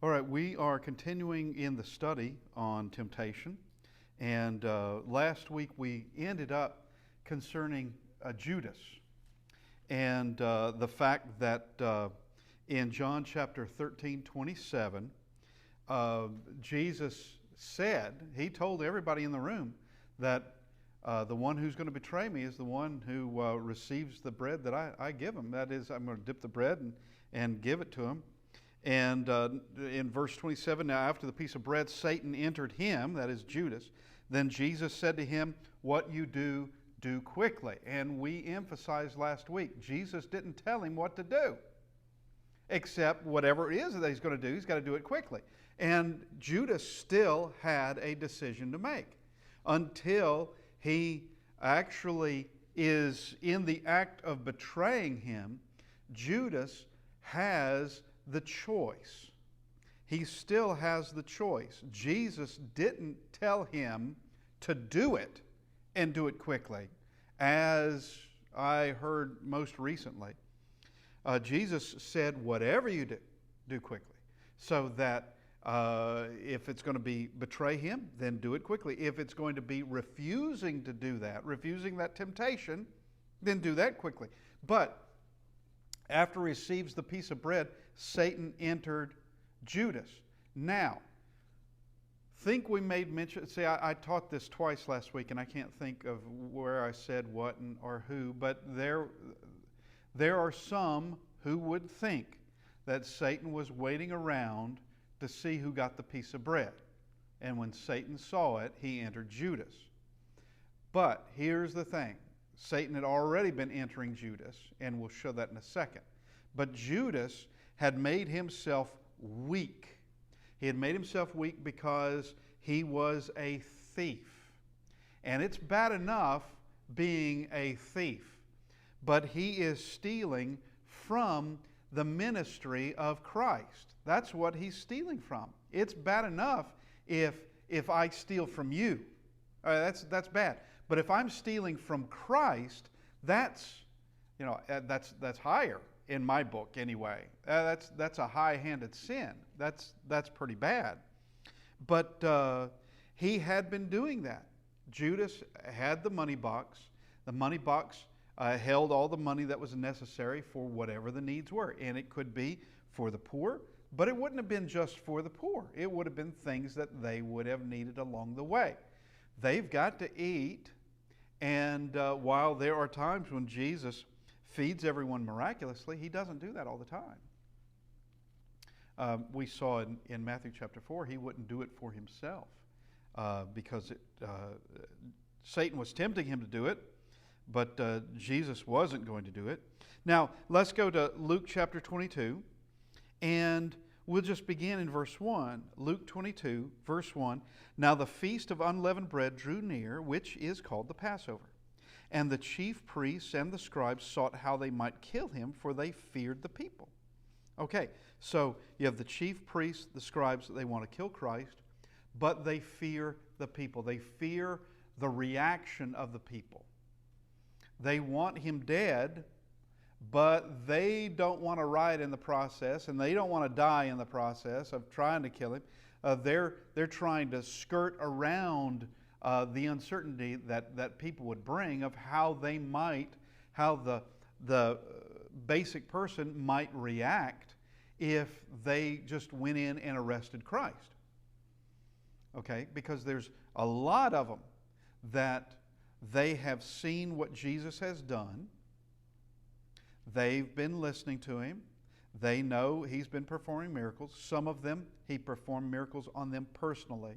All right, we are continuing in the study on temptation. And last week we ended up concerning Judas and the fact that in John chapter 13:27, Jesus said, he told everybody in the room that the one who's going to betray me is the one who receives the bread that I give him. That is, I'm going to dip the bread and give it to him. And in verse 27, now after the piece of bread, Satan entered him, that is Judas. Then Jesus said to him, what you do, do quickly. And we emphasized last week, Jesus didn't tell him what to do, except whatever it is that he's going to do, he's got to do it quickly. And Judas still had a decision to make until he actually is in the act of betraying him. Judas has the choice. He still has the choice. Jesus didn't tell him to do it and do it quickly. As I heard most recently, Jesus said, whatever you do, do quickly. So that if it's going to be betray him, then do it quickly. If it's going to be refusing to do that, refusing that temptation, then do that quickly. But after he receives the piece of bread, Satan entered Judas. Now, think we made mention, see, I taught this twice last week, and I can't think of where I said what or who, but there are some who would think that Satan was waiting around to see who got the piece of bread. And when Satan saw it, he entered Judas. But here's the thing. Satan had already been entering Judas, and we'll show that in a second. But Judas had made himself weak. He had made himself weak because he was a thief. And it's bad enough being a thief, but he is stealing from the ministry of Christ. That's what he's stealing from. It's bad enough if I steal from you. That's bad. But if I'm stealing from Christ, that's higher in my book anyway. That's a high-handed sin. That's pretty bad. But he had been doing that. Judas had the money box. The money box held all the money that was necessary for whatever the needs were. And it could be for the poor, but it wouldn't have been just for the poor. It would have been things that they would have needed along the way. They've got to eat. And while there are times when Jesus feeds everyone miraculously, he doesn't do that all the time. We saw in Matthew chapter 4, he wouldn't do it for himself because Satan was tempting him to do it, but Jesus wasn't going to do it. Now, let's go to Luke chapter 22, and we'll just begin in verse 1. Luke 22, verse 1. Now the feast of unleavened bread drew near, which is called the Passover. And the chief priests and the scribes sought how they might kill him, for they feared the people. Okay, so you have the chief priests, the scribes, they want to kill Christ, but they fear the people. They fear the reaction of the people. They want him dead, but they don't want to riot in the process, and they don't want to die in the process of trying to kill him. They're trying to skirt around the uncertainty that people would bring of how the basic person might react if they just went in and arrested Christ. Okay, because there's a lot of them that they have seen what Jesus has done. They've been listening to him. They know he's been performing miracles. Some of them, he performed miracles on them personally.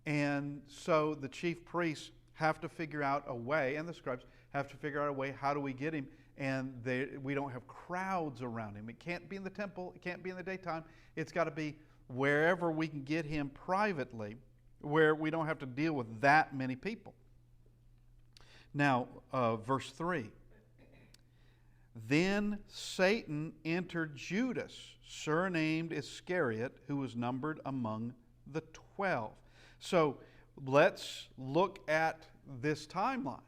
And so the chief priests have to figure out a way, and the scribes have to figure out a way, how do we get him? And we don't have crowds around him. It can't be in the temple. It can't be in the daytime. It's got to be wherever we can get him privately, where we don't have to deal with that many people. Now, verse 3. Then Satan entered Judas, surnamed Iscariot, who was numbered among the 12. So let's look at this timeline,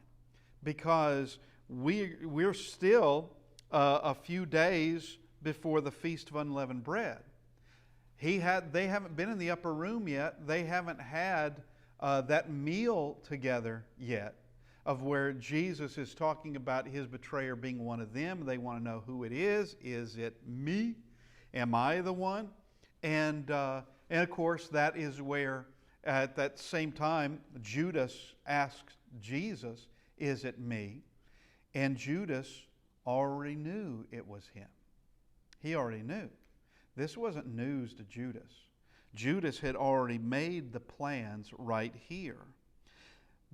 because we're still a few days before the Feast of Unleavened Bread. They haven't been in the upper room yet. They haven't had that meal together yet, of where Jesus is talking about his betrayer being one of them. They want to know who it is. Is it me? Am I the one? And of course, that is where, at that same time, Judas asks Jesus, is it me? And Judas already knew it was him. He already knew. This wasn't news to Judas. Judas had already made the plans right here.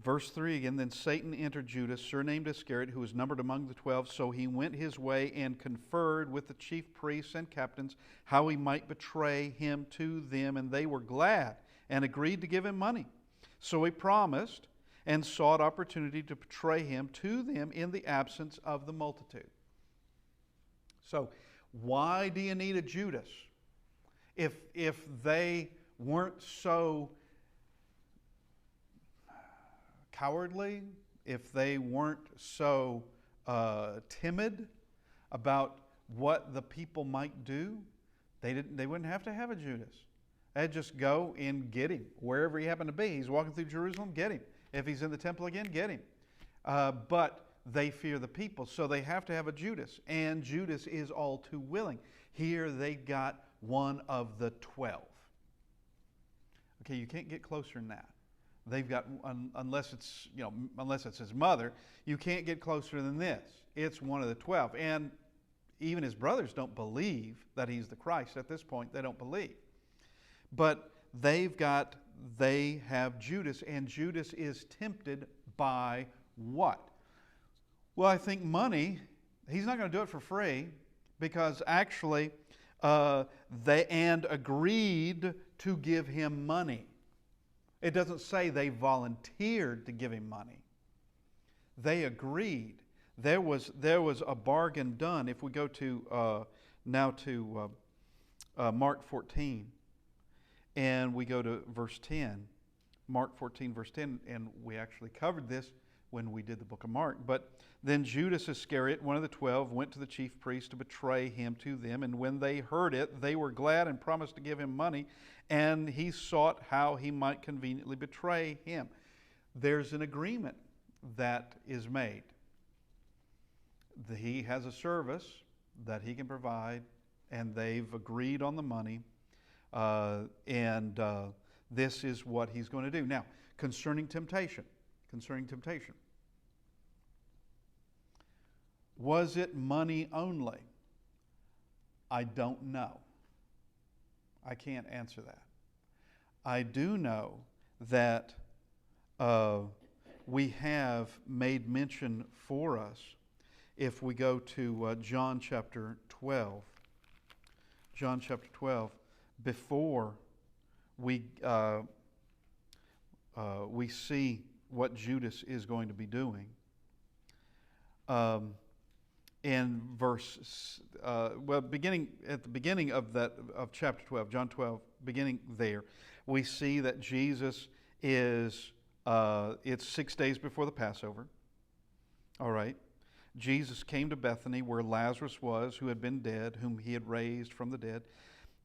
Verse 3 again, then Satan entered Judas, surnamed Iscariot, who was numbered among the 12. So he went his way and conferred with the chief priests and captains how he might betray him to them. And they were glad and agreed to give him money. So he promised and sought opportunity to betray him to them in the absence of the multitude. So why do you need a Judas? If they weren't so cowardly, if they weren't so timid about what the people might do, they wouldn't have to have a Judas. They'd just go and get him wherever he happened to be. He's walking through Jerusalem, get him. If he's in the temple again, get him. But they fear the people, so they have to have a Judas. And Judas is all too willing. Here they got one of the 12. Okay, you can't get closer than that. They've got, unless it's his mother, you can't get closer than this. It's one of the 12. And even his brothers don't believe that he's the Christ. At this point, they don't believe. But they have Judas, and Judas is tempted by what? Well, I think money. He's not going to do it for free, because actually they agreed to give him money. It doesn't say they volunteered to give him money. They agreed. There was a bargain done. If we go to now to Mark 14, and we go to verse 10, Mark 14, verse 10, and we actually covered this when we did the book of Mark. But then Judas Iscariot, one of the 12, went to the chief priests to betray him to them. And when they heard it, they were glad and promised to give him money. And he sought how he might conveniently betray him. There's an agreement that is made. He has a service that he can provide, and they've agreed on the money. This is what he's going to do. Now, concerning temptation. Was it money only? I don't know. I can't answer that. I do know that we have made mention for us, if we go to John chapter 12. John chapter 12, before we see what Judas is going to be doing. In verse, beginning at the beginning of chapter 12, John 12, beginning there, we see that Jesus is, it's 6 days before the Passover. All right. Jesus came to Bethany where Lazarus was, who had been dead, whom he had raised from the dead.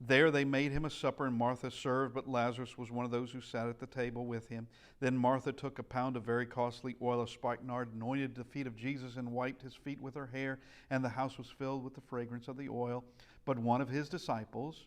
There they made him a supper, and Martha served, but Lazarus was one of those who sat at the table with him. Then Martha took a pound of very costly oil of spikenard, anointed the feet of Jesus, and wiped his feet with her hair, and the house was filled with the fragrance of the oil. But one of his disciples,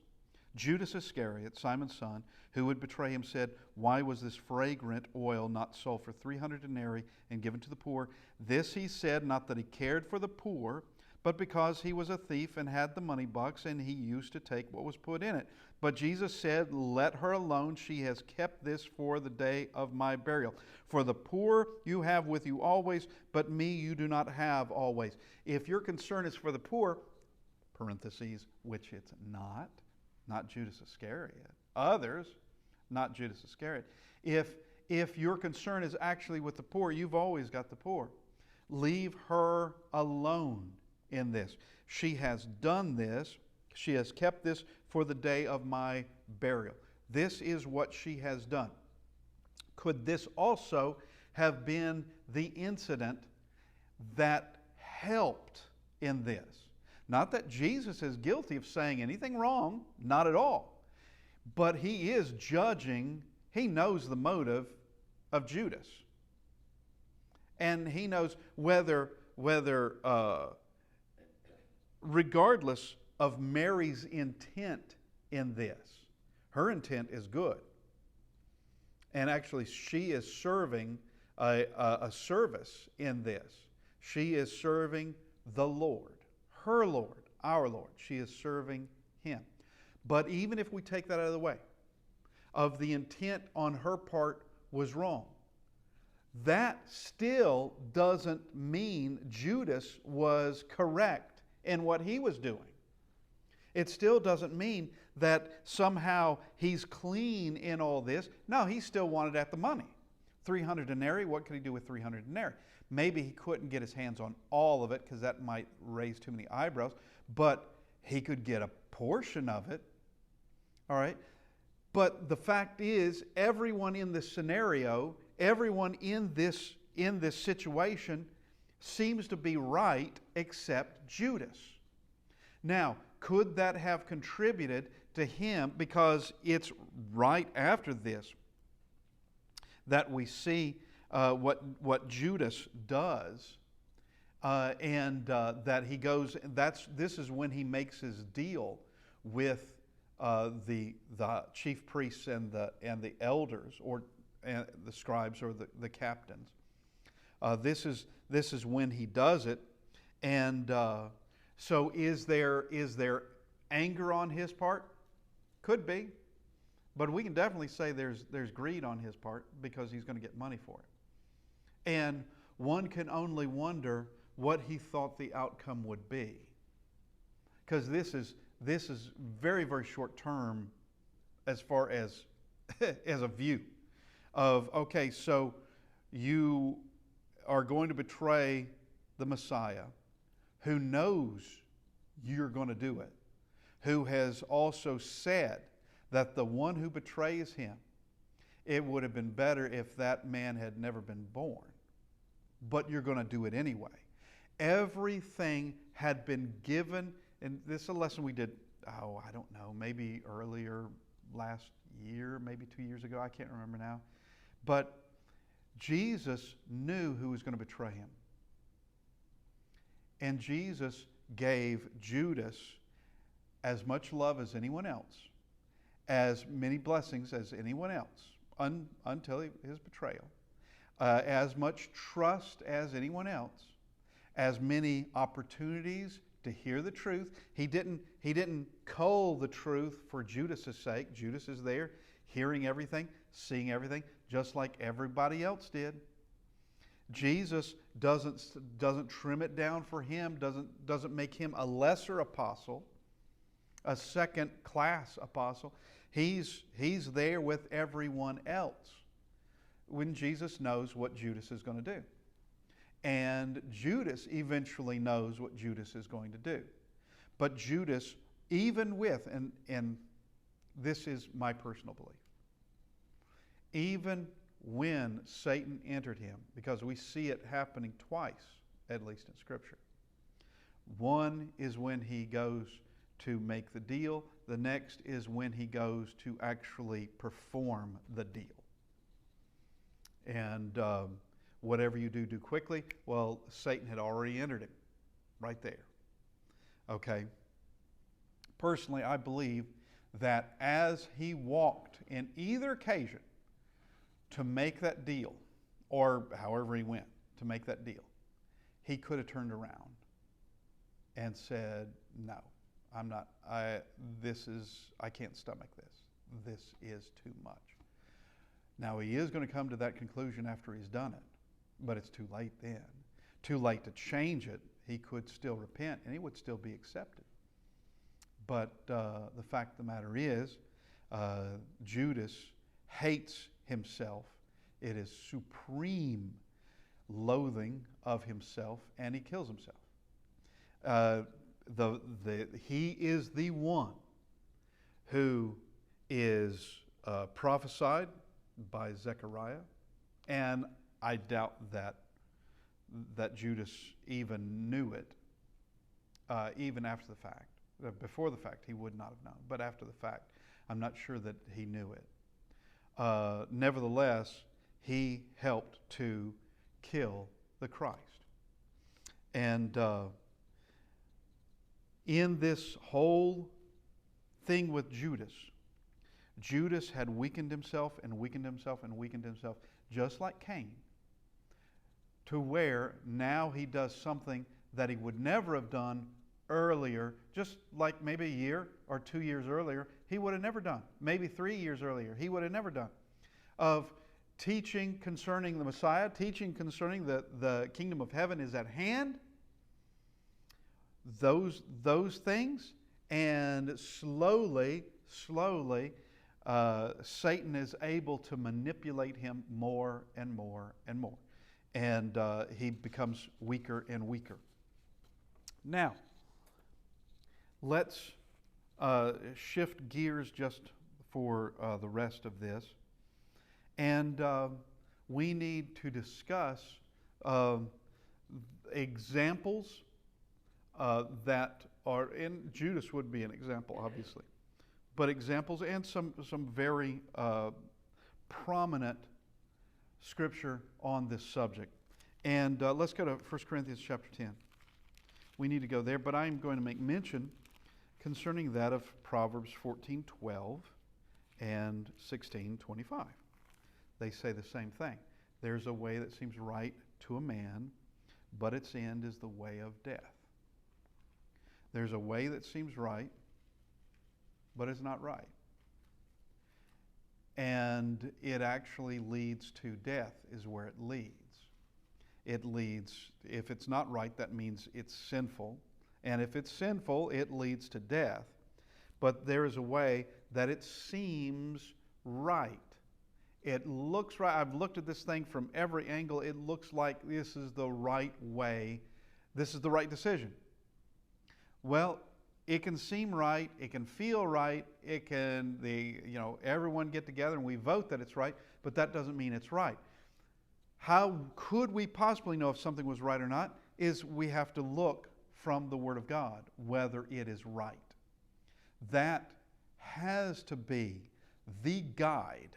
Judas Iscariot, Simon's son, who would betray him, said, "Why was this fragrant oil not sold for 300 denarii and given to the poor?" This he said, not that he cared for the poor, but because he was a thief and had the money box, and he used to take what was put in it. But Jesus said, "Let her alone. She has kept this for the day of my burial. For the poor you have with you always, but me you do not have always." If your concern is for the poor, parentheses, which it's not Judas Iscariot. Others, not Judas Iscariot. If your concern is actually with the poor, you've always got the poor. Leave her alone in this. She has done this. She has kept this for the day of my burial. This is what she has done. Could this also have been the incident that helped in this? Not that Jesus is guilty of saying anything wrong, not at all. But he is judging, he knows the motive of Judas. And he knows whether regardless of Mary's intent in this, her intent is good. And actually, she is serving a service in this. She is serving the Lord, her Lord, our Lord. She is serving Him. But even if we take that out of the way, of the intent on her part was wrong, that still doesn't mean Judas was correct in what he was doing. It still doesn't mean that somehow he's clean in all this. No, he still wanted at the money. 300 denarii, what could he do with 300 denarii? Maybe he couldn't get his hands on all of it because that might raise too many eyebrows, but he could get a portion of it. All right? But the fact is, everyone in this scenario, everyone in this situation seems to be right except Judas. Now, could that have contributed to him, because it's right after this that we see what Judas does, and that he goes. This is when he makes his deal with the chief priests and the elders, or the scribes, or the captains. This is when he does it, and so is there anger on his part? Could be, but we can definitely say there's greed on his part, because he's going to get money for it. And one can only wonder what he thought the outcome would be, because this is very, very short term as far as as a view of, okay, so you are going to betray the Messiah, who knows you're going to do it, who has also said that the one who betrays him, it would have been better if that man had never been born. But you're going to do it anyway. Everything had been given, and this is a lesson we did, I don't know, maybe earlier last year, maybe 2 years ago, I can't remember now. But Jesus knew who was going to betray him. And Jesus gave Judas as much love as anyone else, as many blessings as anyone else, until his betrayal, as much trust as anyone else, as many opportunities to hear the truth. He didn't cull the truth for Judas's sake. Judas is there hearing everything, seeing everything, just like everybody else did. Jesus doesn't trim it down for him, doesn't make him a lesser apostle, a second-class apostle. He's there with everyone else when Jesus knows what Judas is going to do. And Judas eventually knows what Judas is going to do. But Judas, even with, and this is my personal belief, even when Satan entered him, because we see it happening twice, at least in Scripture. One is when he goes to make the deal. The next is when he goes to actually perform the deal. And whatever you do quickly. Well, Satan had already entered him right there. Okay. Personally, I believe that as he walked in either occasion to make that deal, or however he went to make that deal, he could have turned around and said, no, I can't stomach this. This is too much. Now, he is going to come to that conclusion after he's done it, but it's too late then. Too late to change it. He could still repent, and he would still be accepted. But the fact of the matter is, Judas hates himself. It is supreme loathing of himself, and he kills himself. He is the one who is prophesied by Zechariah, and I doubt that Judas even knew it, even after the fact. Before the fact, he would not have known, but after the fact, I'm not sure that he knew it. Nevertheless, he helped to kill the Christ. And in this whole thing with Judas, Judas had weakened himself and weakened himself and weakened himself, just like Cain, to where now he does something that he would never have done earlier, just like maybe a year or 2 years earlier, he would have never done. Maybe 3 years earlier, he would have never done. Of teaching concerning the Messiah, teaching concerning the kingdom of heaven is at hand, those things, and slowly, Satan is able to manipulate him more and more and more. And he becomes weaker and weaker. Now, let's shift gears just for the rest of this. And we need to discuss examples that are, and Judas would be an example, obviously, but examples and some very prominent scripture on this subject. And let's go to 1 Corinthians chapter 10. We need to go there, but I'm going to make mention concerning that of Proverbs 14:12 and 16:25. They say the same thing. There's a way that seems right to a man, but its end is the way of death. There's a way that seems right, but it's not right. And it actually leads to death, is where it leads. It leads, if it's not right, that means it's sinful. And if it's sinful, it leads to death. But there is a way that it seems right. It looks right. I've looked at this thing from every angle. It looks like this is the right way. This is the right decision. Well, it can seem right. It can feel right. It can, everyone get together and we vote that it's right, but that doesn't mean it's right. How could we possibly know if something was right or not? Is we have to look from the Word of God whether it is right. That has to be the guide.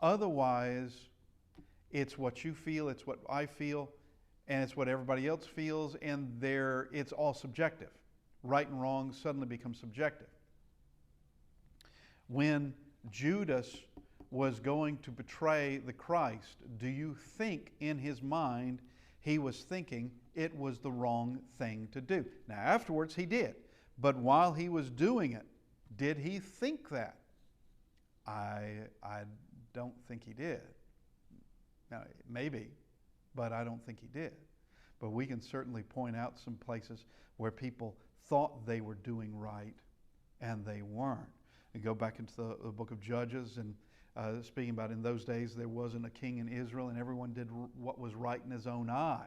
Otherwise, it's what you feel, it's what I feel, and it's what everybody else feels, and it's all subjective. Right and wrong suddenly become subjective. When Judas was going to betray the Christ, do you think in his mind he was thinking it was the wrong thing to do? Now, afterwards he did. But while he was doing it, did he think that? I don't think he did. Now, maybe, but I don't think he did. But we can certainly point out some places where people thought they were doing right and they weren't. You go back into the book of Judges, and speaking about in those days there wasn't a king in Israel and everyone did what was right in his own eyes.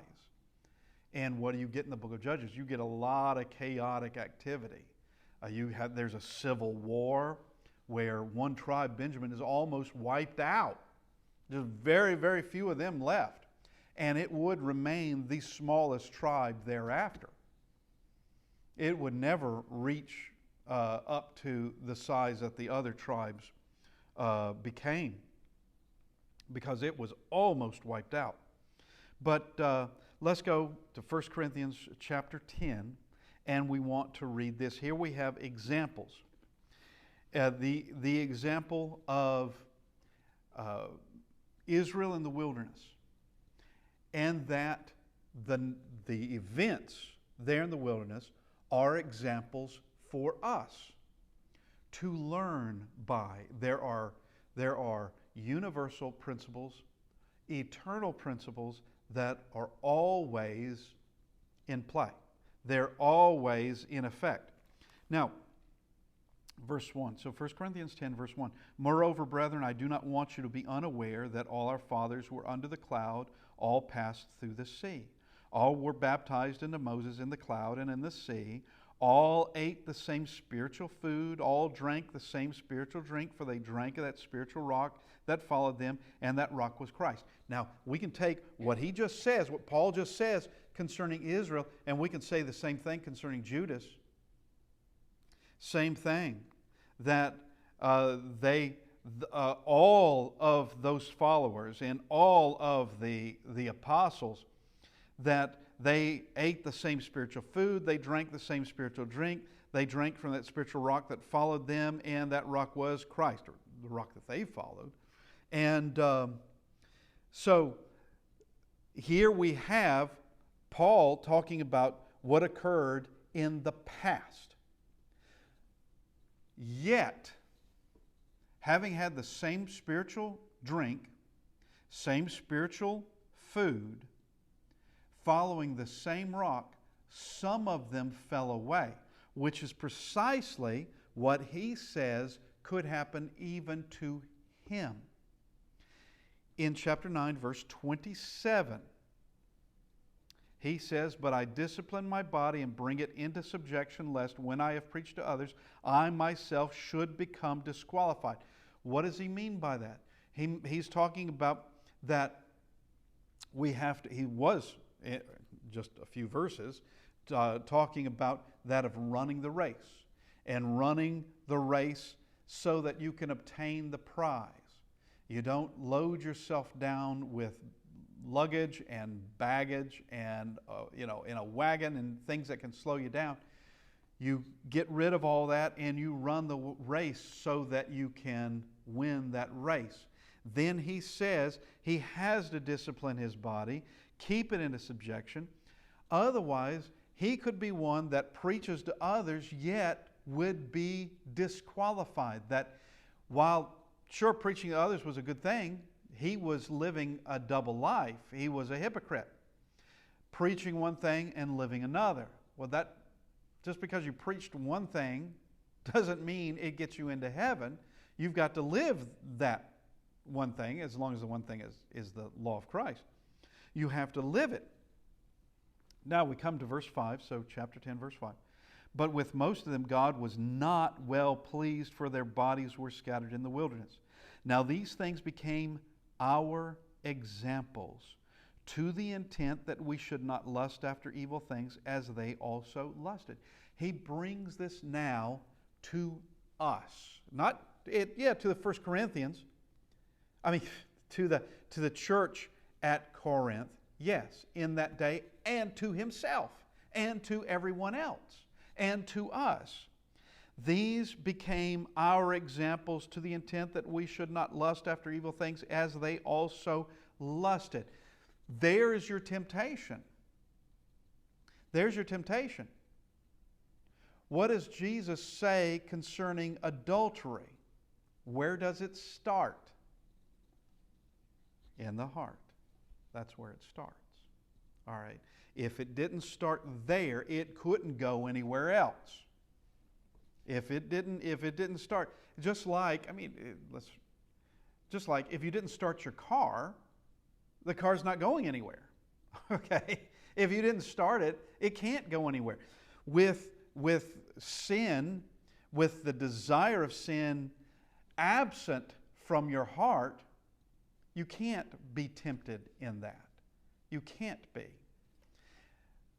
And what do you get in the book of Judges? You get a lot of chaotic activity. There's a civil war where one tribe, Benjamin, is almost wiped out. There's very, very few of them left. And it would remain the smallest tribe thereafter. It would never reach up to the size that the other tribes became, because it was almost wiped out. But let's go to 1 Corinthians chapter 10, and we want to read this. Here we have examples. The example of Israel in the wilderness, and that the events there in the wilderness are examples for us to learn by. There are universal principles, eternal principles that are always in play. They're always in effect. Now, verse 1. So 1 Corinthians 10, verse 1. Moreover, brethren, I do not want you to be unaware that all our fathers were under the cloud, all passed through the sea. All were baptized into Moses in the cloud and in the sea. All ate the same spiritual food. All drank the same spiritual drink, for they drank of that spiritual rock that followed them, and that rock was Christ. Now, we can take what he just says, what Paul just says concerning Israel, and we can say the same thing concerning Judas. Same thing. That all of those followers and all of the apostles, that they ate the same spiritual food, they drank the same spiritual drink, they drank from that spiritual rock that followed them, and that rock was Christ, or the rock that they followed. And so here we have Paul talking about what occurred in the past. Yet, having had the same spiritual drink, same spiritual food, following the same rock, some of them fell away, which is precisely what he says could happen even to him. In chapter 9, verse 27, he says, "But I discipline my body and bring it into subjection, lest when I have preached to others, I myself should become disqualified." What does he mean by that? He's talking about that he was, just a few verses, talking about that of running the race. And running the race so that you can obtain the prize. You don't load yourself down with luggage and baggage and in a wagon and things that can slow you down. You get rid of all that and you run the race so that you can win that race. Then he says he has to discipline his body, keep it into subjection. Otherwise, he could be one that preaches to others yet would be disqualified. That while sure preaching to others was a good thing, he was living a double life. He was a hypocrite, preaching one thing and living another. Well, that just because you preached one thing doesn't mean it gets you into heaven. You've got to live that one thing, as long as the one thing is the law of Christ. You have to live it. Now we come to verse 5, so chapter 10, verse 5. "But with most of them God was not well pleased, for their bodies were scattered in the wilderness. Now these things became our examples, to the intent that we should not lust after evil things as they also lusted." He brings this now to us. To the First Corinthians. To the church at Corinth, yes, in that day, and to himself, and to everyone else, and to us. "These became our examples to the intent that we should not lust after evil things as they also lusted." There's your temptation. There's your temptation. What does Jesus say concerning adultery? Where does it start? In the heart. That's where it starts. All right. If it didn't start there, it couldn't go anywhere else. If it didn't start, just like if you didn't start your car, the car's not going anywhere. Okay? If you didn't start it, it can't go anywhere. With sin, with the desire of sin absent from your heart, you can't be tempted in that. You can't be.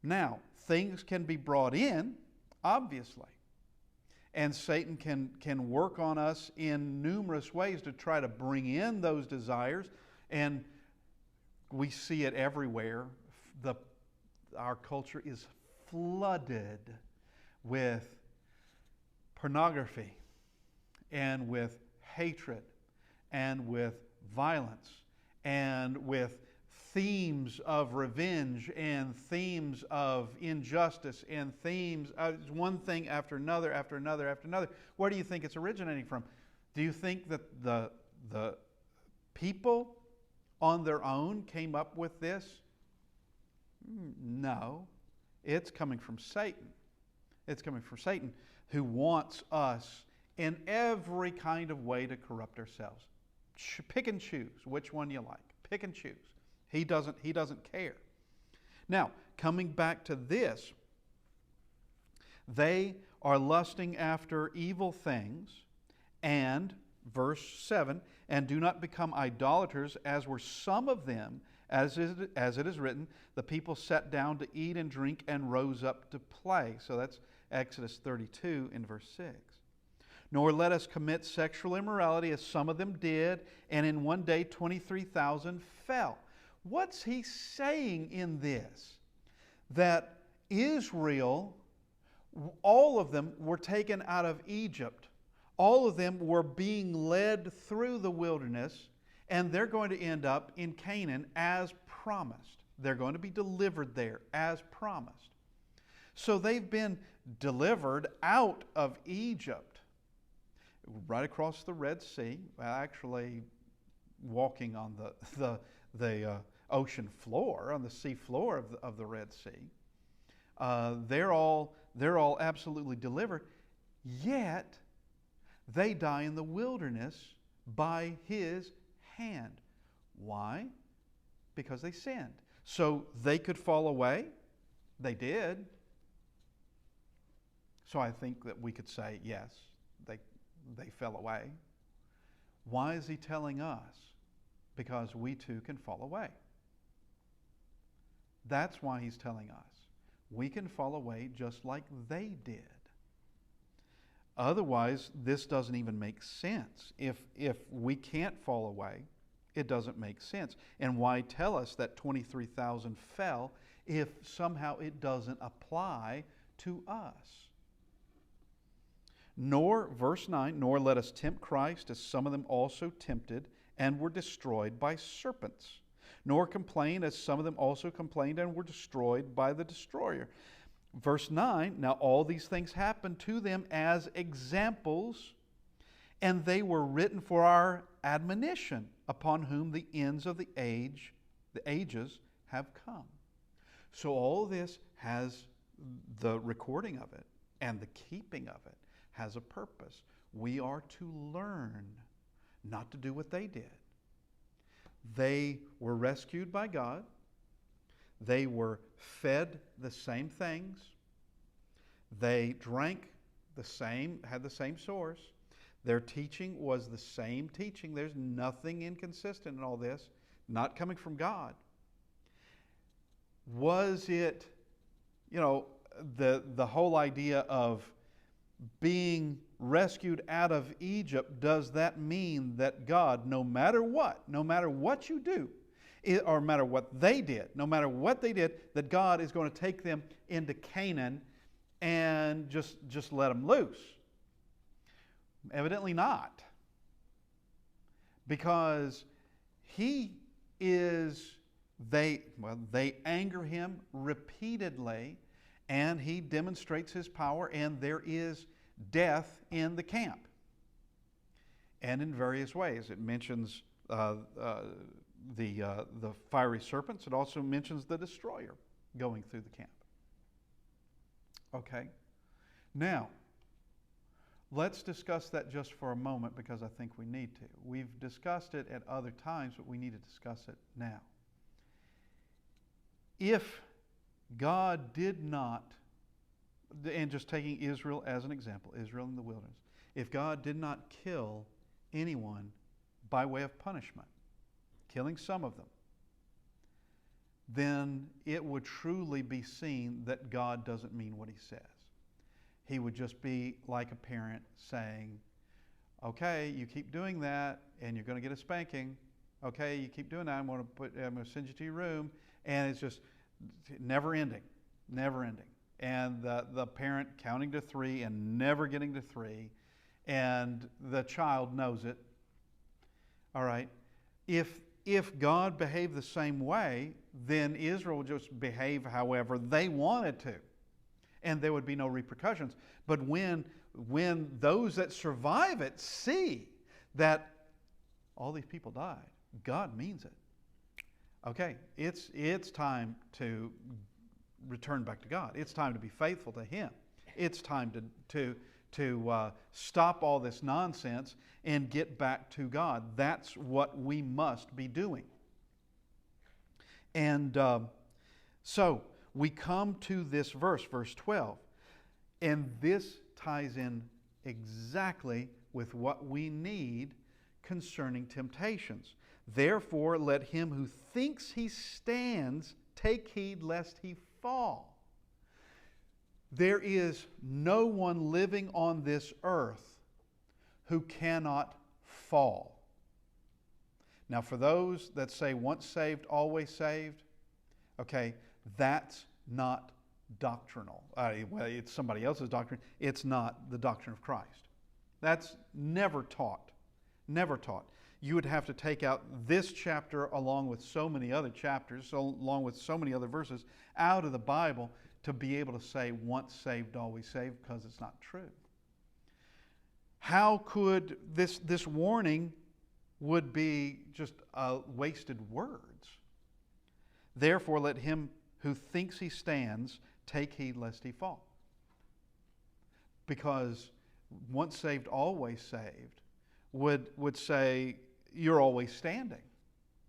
Now, things can be brought in, obviously. And Satan can work on us in numerous ways to try to bring in those desires. And we see it everywhere. Our culture is flooded with pornography and with hatred and with violence and with themes of revenge and themes of injustice and themes of one thing after another, after another, after another. Where do you think it's originating from? Do you think that the people on their own came up with this? No. It's coming from Satan. It's coming from Satan, who wants us in every kind of way to corrupt ourselves. Pick and choose which one you like. Pick and choose. He doesn't care. Now, coming back to this, they are lusting after evil things, and verse 7, "And do not become idolaters, as were some of them, as it is written, the people sat down to eat and drink and rose up to play." So that's Exodus 32 in verse 6. nor let us commit sexual immorality as some of them did, and in one day 23,000 fell. What's he saying in this? That Israel, all of them were taken out of Egypt. All of them were being led through the wilderness, and they're going to end up in Canaan as promised. They're going to be delivered there as promised. So they've been delivered out of Egypt, right across the Red Sea, actually walking on the ocean floor, on the sea floor of the Red Sea. They're all absolutely delivered, yet they die in the wilderness by His hand. Why? Because they sinned. So they could fall away. They did. So I think that we could say, yes, they fell away. Why is He telling us? Because we too can fall away. That's why He's telling us. We can fall away just like they did. Otherwise, this doesn't even make sense. If we can't fall away, it doesn't make sense. And why tell us that 23,000 fell if somehow it doesn't apply to us? Nor, verse 9, nor let us tempt Christ, as some of them also tempted and were destroyed by serpents. Nor complain, as some of them also complained and were destroyed by the destroyer. Verse 9, now all these things happened to them as examples, and they were written for our admonition, upon whom the ends of the ages have come. So all this has, the recording of it and the keeping of it has a purpose. We are to learn not to do what they did. They were rescued by God. They were fed the same things. They drank the same, had the same source. Their teaching was the same teaching. There's nothing inconsistent in all this, not coming from God. Was it, the whole idea of being rescued out of Egypt, does that mean that God, no matter what you do, or no matter what they did, that God is going to take them into Canaan and just let them loose? Evidently not. Because they anger Him repeatedly, and He demonstrates His power, and there is death in the camp. And in various ways. It mentions the fiery serpents. It also mentions the destroyer going through the camp. Okay. Now, let's discuss that just for a moment, because I think we need to. We've discussed it at other times, but we need to discuss it now. If God did not, and just taking Israel as an example, Israel in the wilderness, if God did not kill anyone by way of punishment, killing some of them, then it would truly be seen that God doesn't mean what He says. He would just be like a parent saying, okay, you keep doing that and you're going to get a spanking. Okay, you keep doing that, I'm going to send you to your room. And it's just never ending. And the parent counting to 3 and never getting to 3, and the child knows it. All right. If God behaved the same way, then Israel would just behave however they wanted to, and there would be no repercussions. But when those that survive it see that all these people died, God means it. Okay, it's time to return back to God. It's time to be faithful to Him. It's time to stop all this nonsense and get back to God. That's what we must be doing. And so we come to this verse 12, and this ties in exactly with what we need concerning temptations. Therefore, let him who thinks he stands take heed lest he fall. There is no one living on this earth who cannot fall. Now, for those that say once saved, always saved, okay, that's not doctrinal. Well, it's somebody else's doctrine. It's not the doctrine of Christ. That's never taught. Never taught. You would have to take out this chapter along with so many other chapters, along with so many other verses out of the Bible to be able to say once saved, always saved, because it's not true. How could this warning would be just wasted words? Therefore, let him who thinks he stands take heed lest he fall. Because once saved, always saved would say you're always standing.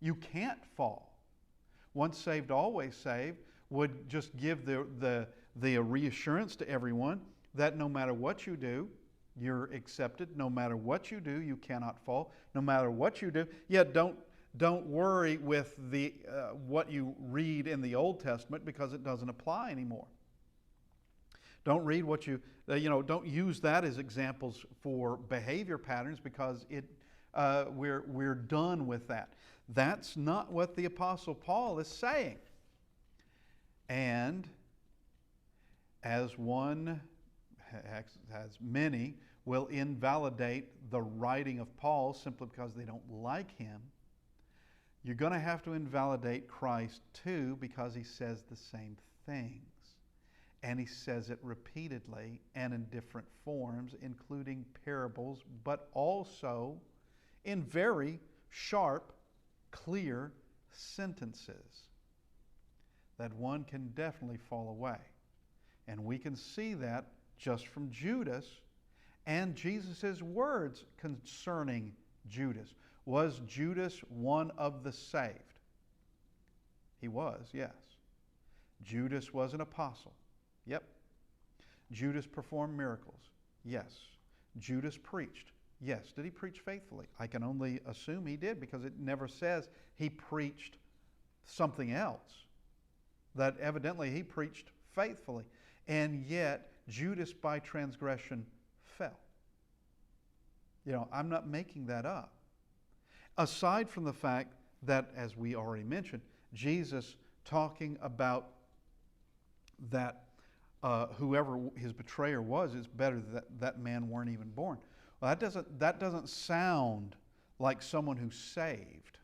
You can't fall. Once saved, always saved would just give the reassurance to everyone that no matter what you do, you're accepted. No matter what you do, you cannot fall. No matter what you do, don't worry with the what you read in the Old Testament, because it doesn't apply anymore. Don't read what don't use that as examples for behavior patterns, because we're done with that. That's not what the Apostle Paul is saying. And as many will invalidate the writing of Paul simply because they don't like him, you're going to have to invalidate Christ too, because he says the same things. And he says it repeatedly and in different forms, including parables, but also in very sharp, clear sentences that one can definitely fall away. And we can see that just from Judas and Jesus' words concerning Judas. Was Judas one of the saved? He was, yes. Judas was an apostle. Yep. Judas performed miracles. Yes. Judas preached. Yes. Did he preach faithfully? I can only assume he did, because it never says he preached something else. That evidently he preached faithfully. And yet Judas by transgression fell. I'm not making that up. Aside from the fact that, as we already mentioned, Jesus talking about that whoever his betrayer was, it's better that man weren't even born. Well, that doesn't sound like someone who's saved.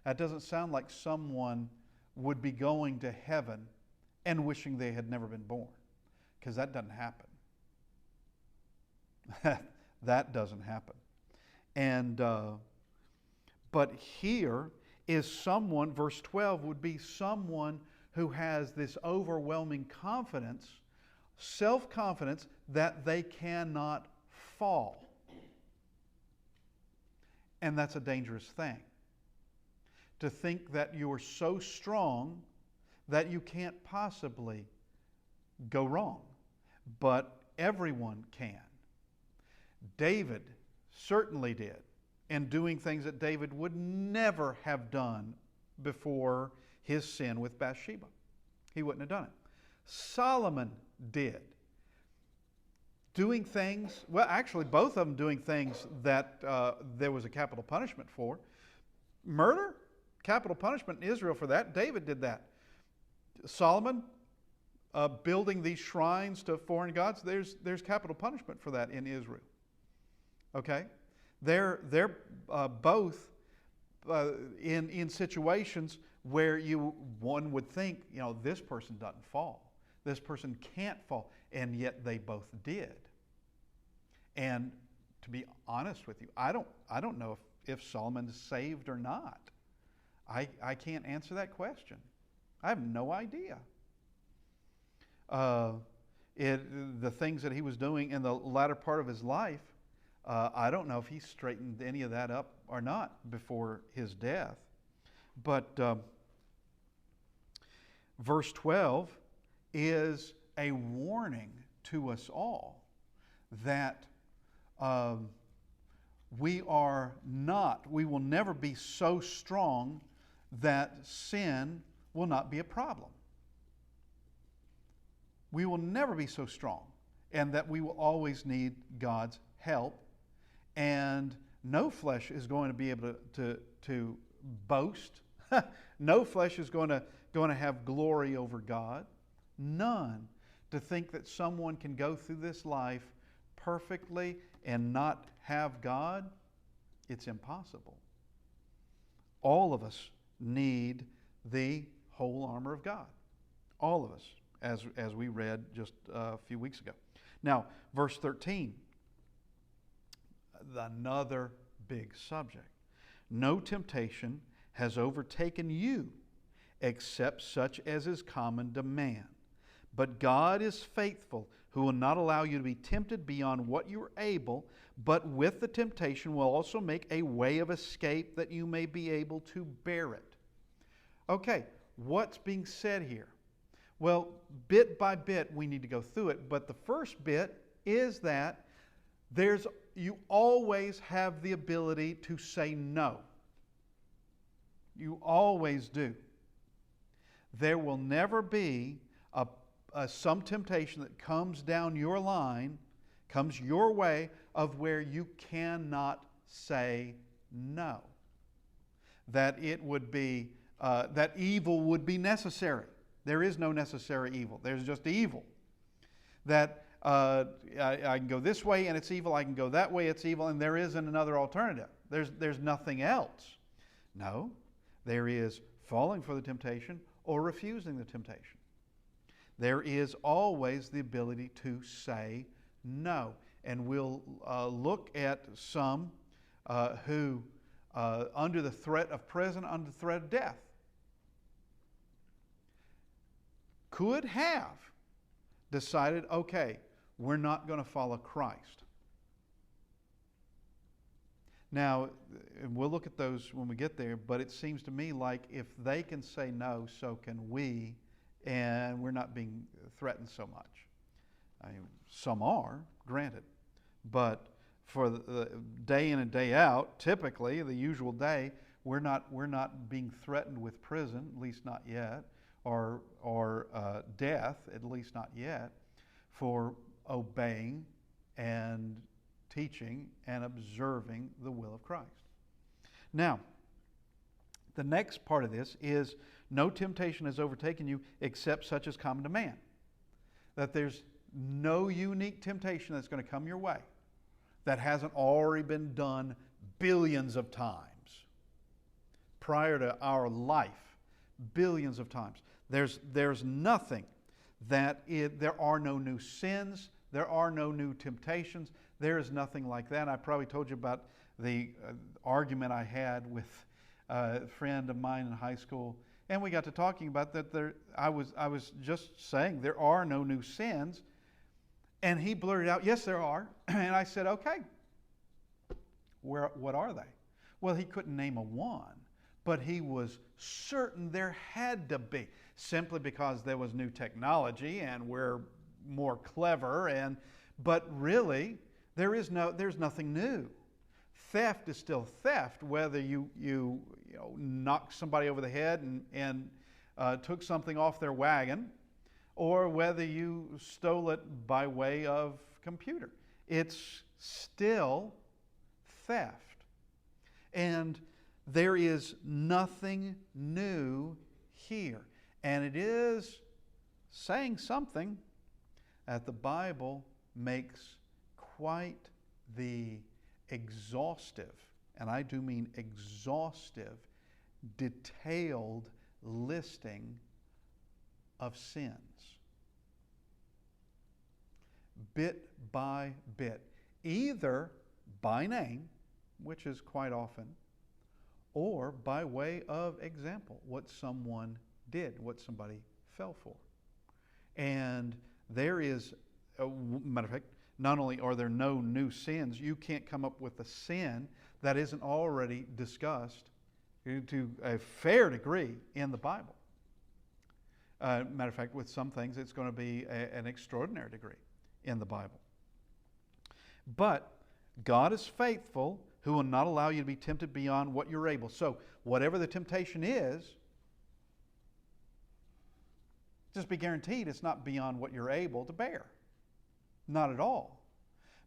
That doesn't sound like someone would be going to heaven and wishing they had never been born, because that doesn't happen. That doesn't happen. And but here is someone, verse 12 would be someone who has this overwhelming confidence, self-confidence, that they cannot fall. And that's a dangerous thing. To think that you are so strong that you can't possibly go wrong. But everyone can. David certainly did, and doing things that David would never have done before his sin with Bathsheba. He wouldn't have done it. Solomon did. Doing things, well, actually both of them doing things that there was a capital punishment for. Murder, capital punishment in Israel for that. David did that. Solomon, building these shrines to foreign gods, there's capital punishment for that in Israel. Okay? They're both in situations where one would think, this person doesn't fall. This person can't fall. And yet they both did. And to be honest with you, I don't know if Solomon's saved or not. I can't answer that question. I have no idea. The things that he was doing in the latter part of his life, I don't know if he straightened any of that up or not before his death. But verse 12 is a warning to us all that we will never be so strong that sin will not be a problem. We will never be so strong, and that we will always need God's help And no flesh is going to be able to boast. No flesh is going to have glory over God. None. To think that someone can go through this life perfectly and not have God, it's impossible. All of us need the whole armor of God. All of us, as we read just a few weeks ago. Now, verse 13, another big subject. No temptation has overtaken you except such as is common to man. But God is faithful, who will not allow you to be tempted beyond what you are able, but with the temptation will also make a way of escape that you may be able to bear it. Okay, what's being said here? Well, bit by bit we need to go through it, but the first bit is that you always have the ability to say no. You always do. There will never be some temptation that comes down your line, comes your way, of where you cannot say no. That it would be, that evil would be necessary. There is no necessary evil. There's just evil. That I can go this way and it's evil. I can go that way, it's evil, and there isn't another alternative. There's nothing else. No, there is falling for the temptation or refusing the temptation. There is always the ability to say no. And we'll look at some who, under the threat of prison, under the threat of death, could have decided, okay, we're not going to follow Christ. Now, we'll look at those when we get there, but it seems to me like if they can say no, so can we, and we're not being threatened so much. I mean, some are, granted, but for the day in and day out, typically the usual day, we're not being threatened with prison, at least not yet, or death, at least not yet, for obeying and teaching and observing the will of Christ. Now, the next part of this is no temptation has overtaken you except such as common to man. That there's no unique temptation that's going to come your way that hasn't already been done billions of times prior to our life, billions of times. There's nothing there are no new sins, there are no new temptations, there is nothing like that. I probably told you about the argument I had with a friend of mine in high school, and we got to talking about that. I was just saying there are no new sins, and he blurted out, "Yes, there are." And I said, "Okay, what are they?" Well, he couldn't name a one, but he was certain there had to be, simply because there was new technology and we're more clever. But really, there's nothing new. Theft is still theft, whether you knocked somebody over the head and took something off their wagon, or whether you stole it by way of computer. It's still theft. And there is nothing new here. And it is saying something that the Bible makes quite the exhaustive, and I do mean exhaustive, detailed listing of sins. Bit by bit, either by name, which is quite often, or by way of example, what someone did, what somebody fell for. And there is, matter of fact, not only are there no new sins, you can't come up with a sin that isn't already discussed to a fair degree in the Bible. Matter of fact, with some things, it's going to be an extraordinary degree in the Bible. But God is faithful, who will not allow you to be tempted beyond what you're able. So, whatever the temptation is, just be guaranteed it's not beyond what you're able to bear. Not at all.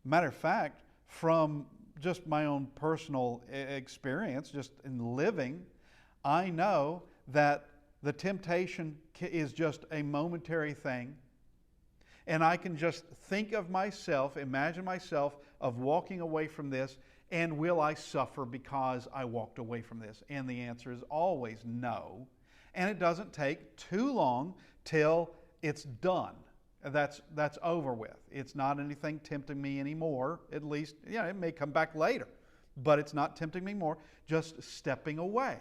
Matter of fact, from just my own personal experience, just in living, I know that the temptation is just a momentary thing. And I can just think of myself, imagine myself of walking away from this, and will I suffer because I walked away from this? And the answer is always no. And it doesn't take too long till it's done. That's over with. It's not anything tempting me anymore. At least, it may come back later, but it's not tempting me more. Just stepping away.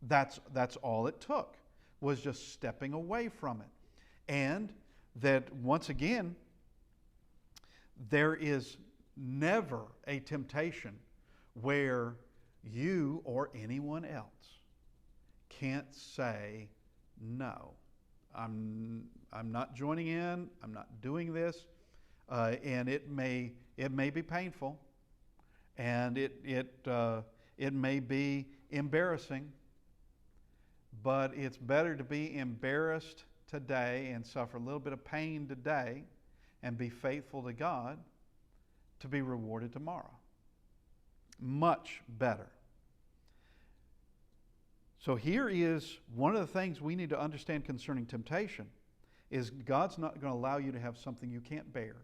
That's all it took, was just stepping away from it. And that once again, there is never a temptation where you or anyone else can't say no. I'm not joining in. I'm not doing this, and it may be painful, and it may be embarrassing. But it's better to be embarrassed today and suffer a little bit of pain today and be faithful to God to be rewarded tomorrow. Much better. So here is one of the things we need to understand concerning temptation is God's not going to allow you to have something you can't bear.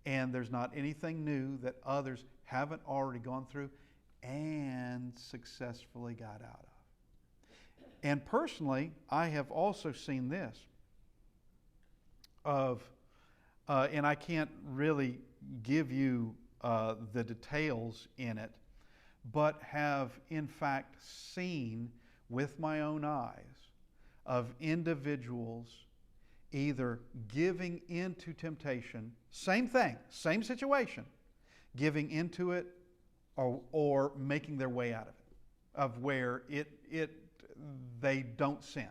And there's not anything new that others haven't already gone through and successfully got out of. And personally, I have also seen this and I can't really give you the details in it, but have in fact seen with my own eyes of individuals either giving into temptation, same thing, same situation, giving into it or making their way out of it, of where they don't sin.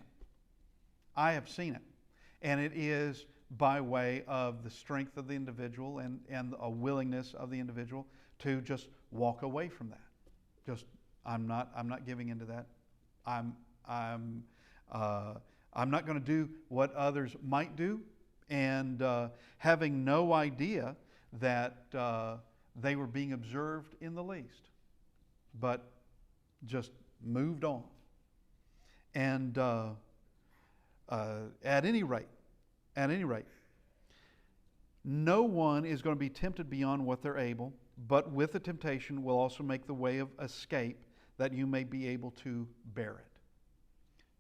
I have seen it. And it is by way of the strength of the individual and a willingness of the individual to just walk away from that. Just, I'm not giving into that. I'm not going to do what others might do, and having no idea that they were being observed in the least, but just moved on. And at any rate, no one is going to be tempted beyond what they're able, but with the temptation will also make the way of escape that you may be able to bear it.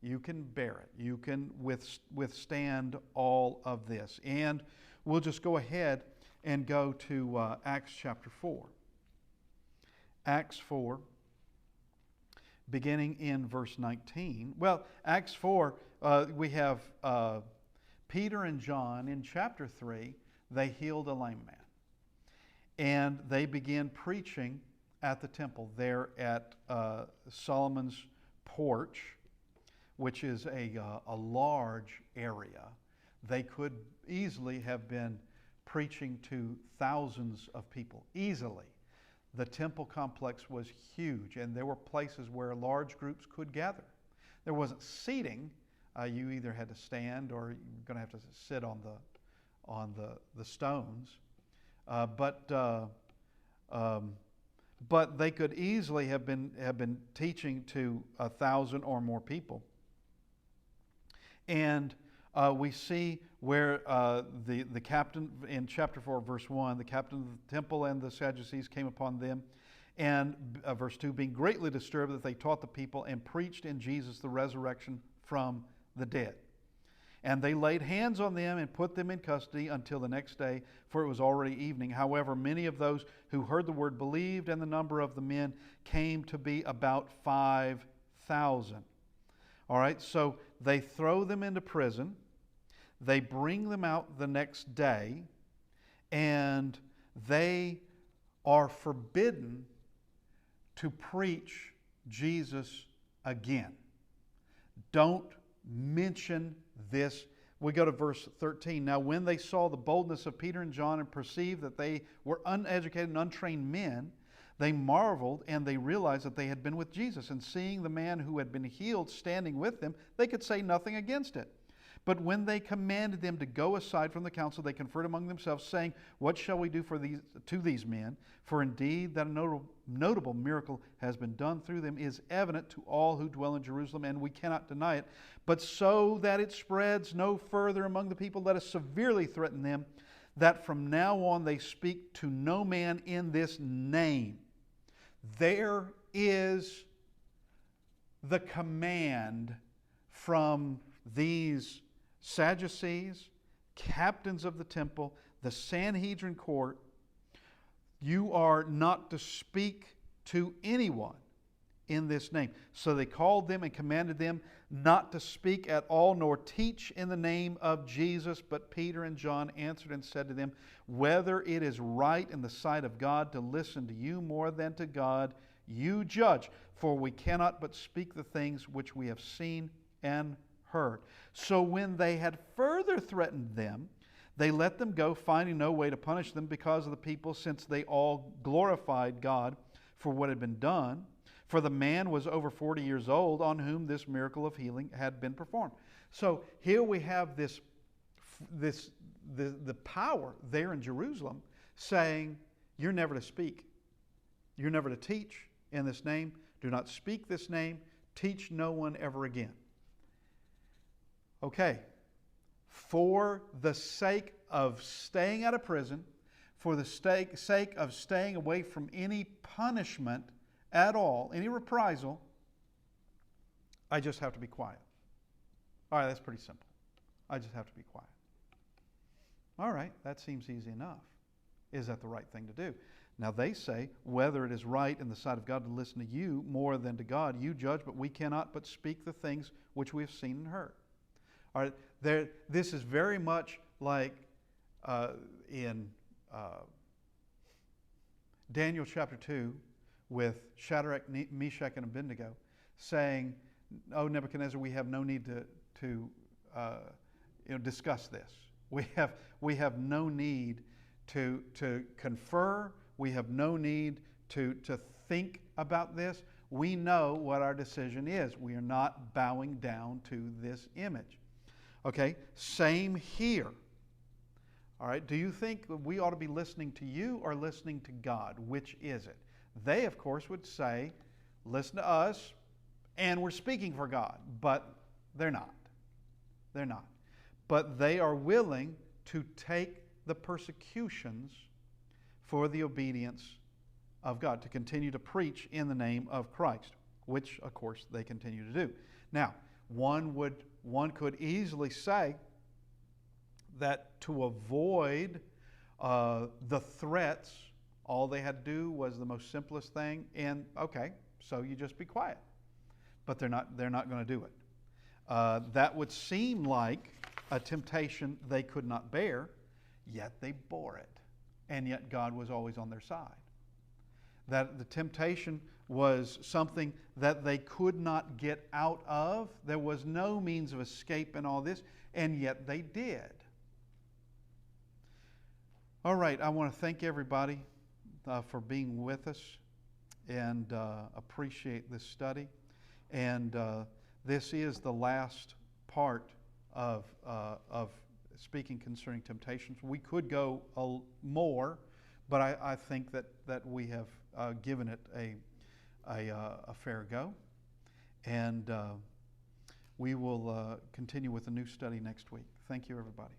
You can bear it. You can withstand all of this. And we'll just go ahead and go to Acts chapter 4. Acts 4. Beginning in verse 19. Well, Acts 4, we have Peter and John. In chapter 3, they healed a lame man. And they began preaching at the temple there at Solomon's porch, which is a large area. They could easily have been preaching to thousands of people, easily. The temple complex was huge, and there were places where large groups could gather. There wasn't seating. You either had to stand or you were going to have to sit on the stones. But they could easily have been teaching to 1,000 or more people. And we see where the captain, in chapter 4, verse 1, the captain of the temple and the Sadducees came upon them. And verse 2, being greatly disturbed that they taught the people and preached in Jesus the resurrection from the dead. And they laid hands on them and put them in custody until the next day, for it was already evening. However, many of those who heard the word believed, and the number of the men came to be about 5,000. All right, so they throw them into prison. They bring them out the next day, and they are forbidden to preach Jesus again. Don't mention this. We go to verse 13. Now, when they saw the boldness of Peter and John and perceived that they were uneducated and untrained men, they marveled, and they realized that they had been with Jesus. And seeing the man who had been healed standing with them, they could say nothing against it. But when they commanded them to go aside from the council, they conferred among themselves, saying, What shall we do to these men? For indeed that a notable miracle has been done through them is evident to all who dwell in Jerusalem, and we cannot deny it. But so that it spreads no further among the people, let us severely threaten them, that from now on they speak to no man in this name. There is the command from these Sadducees, captains of the temple, the Sanhedrin court. You are not to speak to anyone in this name. So they called them and commanded them not to speak at all, nor teach in the name of Jesus. But Peter and John answered and said to them, Whether it is right in the sight of God to listen to you more than to God, you judge. For we cannot but speak the things which we have seen and heard. So when they had further threatened them, they let them go, finding no way to punish them because of the people, since they all glorified God for what had been done. For the man was over 40 years old, on whom this miracle of healing had been performed. So here we have the power there in Jerusalem saying, you're never to speak. You're never to teach in this name. Do not speak this name. Teach no one ever again. Okay. For the sake of staying out of prison, for the sake of staying away from any punishment at all, any reprisal, I just have to be quiet. All right, that's pretty simple. I just have to be quiet. All right, that seems easy enough. Is that the right thing to do? Now they say, whether it is right in the sight of God to listen to you more than to God, you judge, but we cannot but speak the things which we have seen and heard. All right, this is very much like in Daniel chapter 2 with Shadrach, Meshach, and Abednego saying, Oh, Nebuchadnezzar, we have no need to discuss this. We have no need to confer. We have no need to think about this. We know what our decision is. We are not bowing down to this image. Okay, same here. All right, do you think we ought to be listening to you or listening to God? Which is it? They, of course, would say, listen to us, and we're speaking for God. But they're not. They're not. But they are willing to take the persecutions for the obedience of God, to continue to preach in the name of Christ, which, of course, they continue to do. Now, one could easily say that to avoid the threats, all they had to do was the most simplest thing, and okay, so you just be quiet. But they're not going to do it. That would seem like a temptation they could not bear, yet they bore it. And yet God was always on their side. That the temptation was something that they could not get out of. There was no means of escape in all this, and yet they did. All right, I want to thank everybody for being with us and appreciate this study. And this is the last part of speaking concerning temptations. We could go more, but I think that we have given it a fair go. And we will continue with a new study next week. Thank you, everybody.